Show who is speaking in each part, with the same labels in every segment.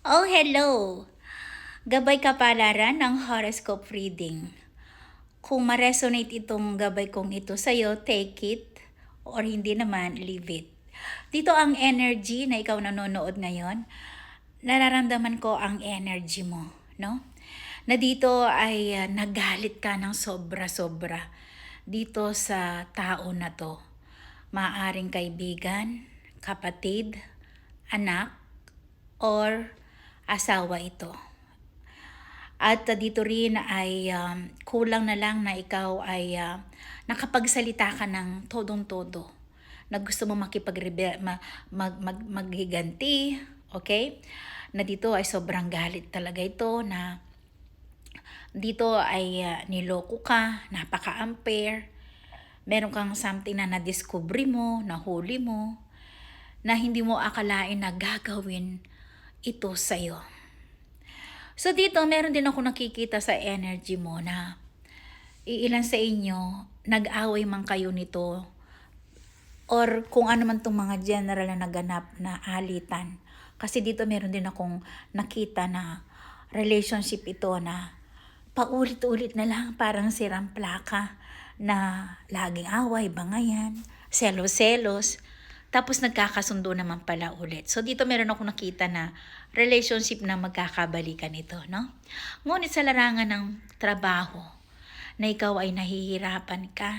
Speaker 1: Oh, hello! Gabay kapalaran ng horoscope reading. Kung ma-resonate itong gabay kong ito sa'yo, take it. Or hindi naman, leave it. Dito ang energy na ikaw nanonood ngayon. Nararamdaman ko ang energy mo, no? Na dito ay nagalit ka ng sobra-sobra dito sa tao na to. Maaring kaibigan, kapatid, anak, or asawa ito. At dito rin ay kulang na lang na ikaw ay nakapagsalita ka ng todong-todo. Na gusto mo maghiganti, okay? Na dito ay sobrang galit talaga ito na dito ay niloko ka, napaka-unfair. Meron kang something na nadiscovery mo, nahuli mo, na hindi mo akalain na gagawin ito sa'yo. So dito, meron din ako nakikita sa energy mo na iilan sa inyo, nag-away man kayo nito or kung ano man itong mga general na naganap na alitan. Kasi dito meron din akong nakita na relationship ito na paulit-ulit na lang parang sirang plaka na laging away, bangayan, selos-selos. Tapos nagkakasundo naman pala ulit. So dito meron ako nakita na relationship na magkakabalikan ito, no? Ngunit sa larangan ng trabaho, na ikaw ay nahihirapan ka,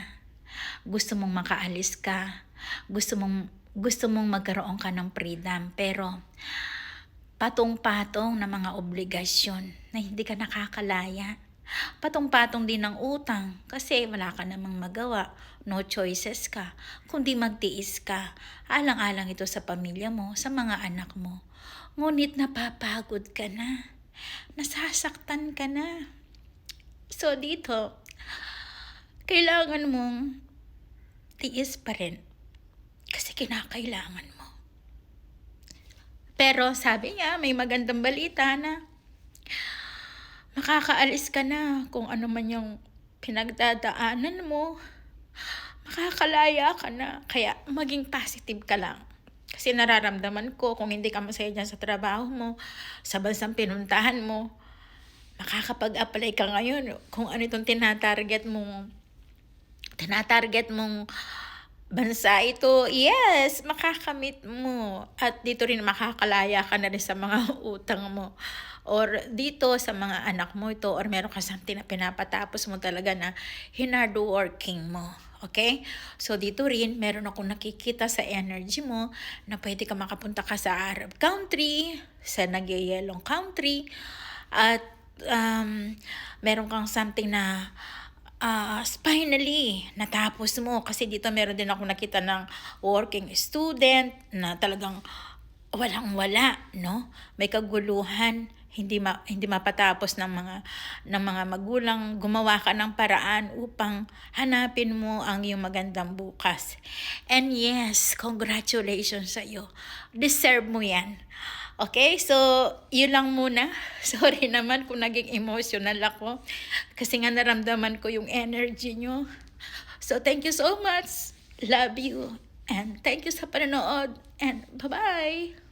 Speaker 1: gusto mong makaalis ka, gusto mong magkaroon ka ng freedom, pero patong-patong na mga obligasyon na hindi ka nakakalaya. Patong-patong din ng utang kasi wala ka namang magawa. No choices ka, kundi magtiis ka. Alang-alang ito sa pamilya mo, sa mga anak mo. Ngunit napapagod ka na. Nasasaktan ka na. So dito, kailangan mong tiis pa rin. Kasi kinakailangan mo. Pero sabi niya, may magandang balita na makakaalis ka na kung ano man yung pinagdadaanan mo. Makakalaya ka na. Kaya maging positive ka lang. Kasi nararamdaman ko kung hindi ka masaya dyan sa trabaho mo, sa bansang pinuntahan mo, makakapag-apply ka ngayon kung ano itong tinatarget mong bansa ito, yes, makakamit mo. At dito rin makakalaya ka na rin sa mga utang mo. Or dito sa mga anak mo ito, or meron ka something na pinapatapos mo talaga na hinard working mo. Okay? So dito rin, meron akong nakikita sa energy mo na pwede ka makapunta ka sa Arab country, sa nagyayelong country, at meron kang something na finally, natapos mo. Kasi dito meron din ako nakita ng working student na talagang walang-wala, no? May kaguluhan, hindi mapatapos ng mga magulang. Gumawa ka ng paraan upang hanapin mo ang iyong magandang bukas. And yes, congratulations sa iyo. Deserve mo 'yan. Okay, so yun lang muna. Sorry naman kung naging emotional ako kasi nga naramdaman ko yung energy nyo. So thank you so much. Love you. And thank you sa panonood. And bye-bye.